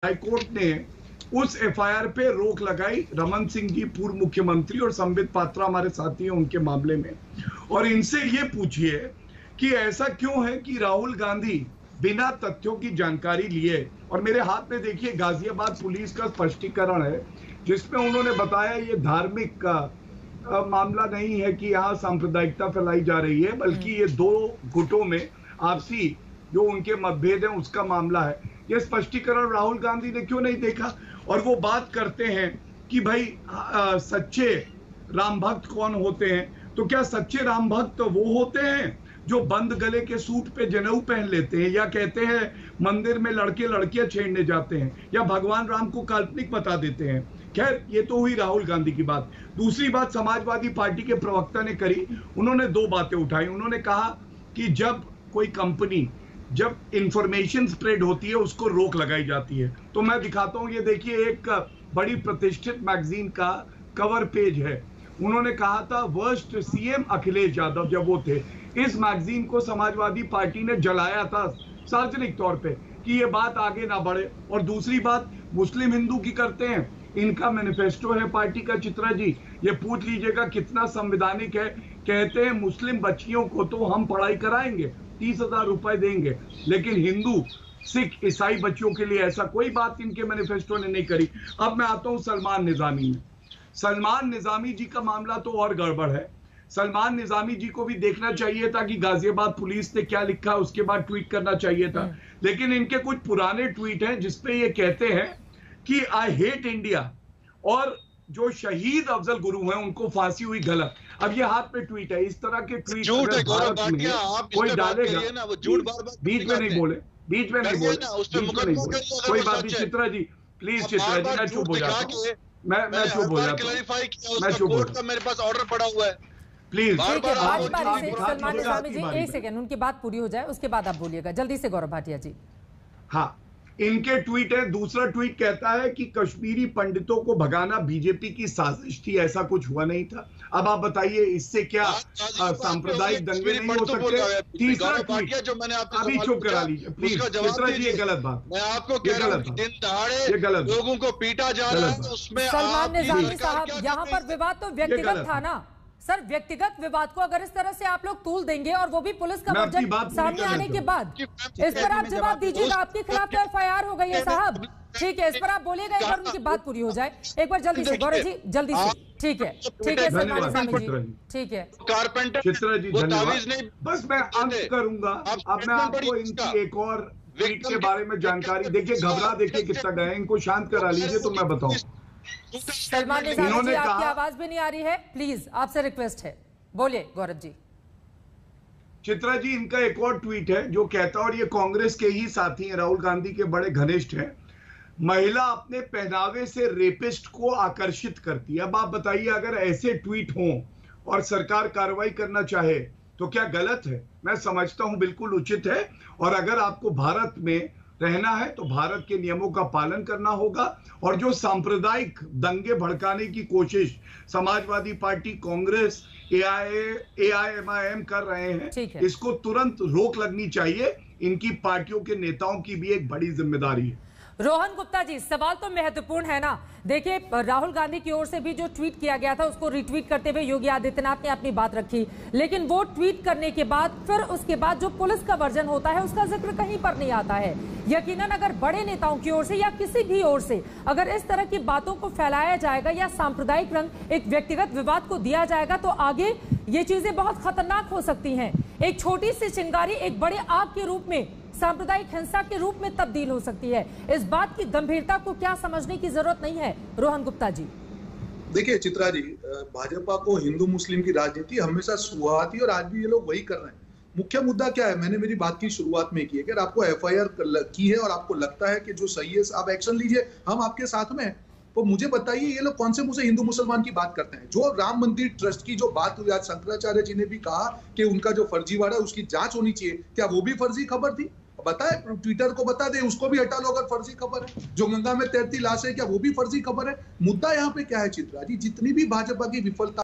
High court ने उस FIR पे रोक लगाई। रमन सिंह जी पूर्व मुख्यमंत्री और संबित पात्रा हमारे साथी हैं उनके मामले में। और इनसे ये पूछिए कि ऐसा क्यों है कि राहुल गांधी बिना तथ्यों की जानकारी लिए, और मेरे हाथ में देखिए गाजियाबाद पुलिस का स्पष्टीकरण है जिसमें उन्होंने बताया ये धार्मिक का मामला नहीं है कि यहाँ सांप्रदायिकता फैलाई जा रही है, बल्कि ये दो गुटों में आपसी जो उनके मतभेद है उसका मामला है। ये स्पष्टीकरण राहुल गांधी ने क्यों नहीं देखा? और वो बात करते हैं कि भाई सच्चे राम भक्त कौन होते हैं, तो क्या सच्चे राम भक्त वो होते हैं जो बंद गले के सूट पे जनेऊ पहन लेते हैं, या कहते हैं मंदिर में लड़के लड़कियां छेड़ने जाते हैं, या भगवान राम को काल्पनिक बता देते हैं? खैर, ये तो हुई राहुल गांधी की बात। दूसरी बात समाजवादी पार्टी के प्रवक्ता ने करी, उन्होंने दो बातें उठाई। उन्होंने कहा कि जब कोई कंपनी जब इंफॉर्मेशन स्प्रेड होती है उसको रोक लगाई जाती है। तो मैं दिखाता हूं, ये देखिए एक बड़ी प्रतिष्ठित मैगजीन का कवर पेज है। उन्होंने कहा था वर्स्ट सीएम अखिलेश यादव जब वो थे। इस मैगजीन को समाजवादी पार्टी ने जलाया था सार्वजनिक तौर पे कि ये बात आगे ना बढ़े। और दूसरी बात मुस्लिम हिंदू की करते हैं, इनका मैनिफेस्टो है पार्टी का। चित्रा जी ये पूछ लीजिएगा कितना संवैधानिक है। कहते हैं मुस्लिम बच्चियों को तो हम पढ़ाई कराएंगे, 30,000 रुपए देंगे, लेकिन हिंदू सिख ईसाई बच्चियों के लिए ऐसा कोई बात इनके मैनिफेस्टो ने नहीं करी। अब मैं आता हूं सलमान निजामी में। सलमान निजामी जी का मामला तो और गड़बड़ है। सलमान निजामी जी को भी देखना चाहिए था कि गाजियाबाद पुलिस ने क्या लिखा, उसके बाद ट्वीट करना चाहिए था। लेकिन इनके कुछ पुराने ट्वीट हैं जिसपे ये कहते हैं कि आई हेट इंडिया, और जो शहीद अफजल गुरु हैं उनको फांसी हुई गलत। अब ये हाथ पे ट्वीट है। इस तरह के ट्वीट कोई डालेगा, बीच में नहीं बोले, बीच में नहीं बोले, कोई बात नहीं। चित्रा जी प्लीज, चित्रा जी मैं चुप हो जाता हूँ, मैं चुप हो जाता हूँ, मैं चुप हो जाता हूँ। मेरे पास ऑर्डर पड़ा हुआ है प्लीज। सलमान निजामी जी एक सेकंड, उनकी बात पूरी हो जाए उसके बाद आप बोलिएगा जल्दी से। गौरव भाटिया जी। हाँ, इनके ट्वीट है। दूसरा ट्वीट कहता है कि कश्मीरी पंडितों को भगाना बीजेपी की साजिश थी, ऐसा कुछ हुआ नहीं था। अब आप बताइए इससे क्या सांप्रदायिक दंगे नहीं हो सकते? तीसरा ट्वीट जो मैंने अभी चुप करा लीजिए प्लीज। चित्रा जी ये गलत बात, मैं आपको कह रहा हूं दिन दहाड़े ये गलत लोगों को पीटा जा रहा है, उसमें सलमान निजामी साहब यहाँ पर विवाद तो व्यक्तिगत था ना सर। व्यक्तिगत विवाद को अगर इस तरह से आप लोग तूल देंगे और वो भी पुलिस का वर्जन सामने आने के बाद, इस पर आप जवाब दीजिएगा। आपके खिलाफ तो एफआईआर हो गई है साहब, ठीक है, इस पर आप बोलिएगा। एक बार उनकी बात पूरी हो जाए, एक बार जल्दी से गौरव जी, जल्दी से। ठीक है, ठीक है सलमान निजामी जी, ठीक है। कारपेंटर चित्रा जी धन्यवाद। बस मैं अंत करूंगा। अब मैं आपको इनकी एक और ट्वीट के बारे में जानकारी, देखिए घबरा देखिए कितना गए, इनको शांत करा लीजिए तो मैं बताऊं। सलमान निजामी जी आपकी आवाज भी नहीं आ रही है, प्लीज आपसे रिक्वेस्ट है, बोलिए गौरव जी। चित्रा जी इनका एक और ट्वीट है जो कहता है, और ये कांग्रेस के ही साथी हैं, राहुल गांधी के बड़े घनिष्ठ हैं, महिला अपने पहनावे से रेपिस्ट को आकर्षित करती है। अब आप बताइए अगर ऐसे ट्वीट हों और सरकार कार्रवाई करना चाहे तो क्या गलत है? मैं समझता हूं बिल्कुल उचित है। और अगर आपको भारत में रहना है तो भारत के नियमों का पालन करना होगा। और जो सांप्रदायिक दंगे भड़काने की कोशिश समाजवादी पार्टी, कांग्रेस, एआईएमआईएम कर रहे हैं, इसको तुरंत रोक लगनी चाहिए। इनकी पार्टियों के नेताओं की भी एक बड़ी जिम्मेदारी है। रोहन गुप्ता जी सवाल तो महत्वपूर्ण है ना। देखिए राहुल गांधी की ओर से भी जो ट्वीट किया गया था उसको रिट्वीट करते हुए योगी आदित्यनाथ ने अपनी बात रखी, लेकिन वो ट्वीट करने के बाद फिर उसके बाद जो पुलिस का वर्जन होता है उसका जिक्र कहीं पर नहीं आता है। यकीनन अगर बड़े नेताओं की ओर से या किसी भी ओर से अगर इस तरह की बातों को फैलाया जाएगा या सांप्रदायिक रंग एक व्यक्तिगत विवाद को दिया जाएगा तो आगे ये चीजें बहुत खतरनाक हो सकती हैं। एक छोटी सी चिंगारी एक बड़े आग के रूप में, सांप्रदायिक हिंसा के रूप में तब्दील हो सकती है। इस बात की गंभीरता को क्या समझने की जरूरत नहीं है? रोहन गुप्ता जी। देखिए चित्रा जी, भाजपा को हिंदू मुस्लिम की राजनीति हमेशा सुहाती और आज भी ये लोग वही कर रहे हैं। मुख्य मुद्दा क्या है? मैंने मेरी बात की शुरुआत में की है कि अगर आपको एफआईआर की है और आपको लगता है कि जो सही है आप एक्शन लीजिए, हम आपके साथ में हैं। तो मुझे बताइए ये लोग कौन से मुंह से हिंदू मुसलमान की बात करते हैं? जो राम मंदिर ट्रस्ट की जो बात हुई, आज शंकराचार्य जी ने भी कहा कि उनका जो फर्जीवाड़ा है उसकी जांच होनी चाहिए। क्या वो भी फर्जी खबर थी? बताए, ट्विटर को बता दे, उसको भी हटा लो अगर फर्जी खबर है। जो गंगा में तैरती लाश है क्या वो भी फर्जी खबर है? मुद्दा यहाँ पे क्या है चित्रा जी? जितनी भी भाजपा की विफलता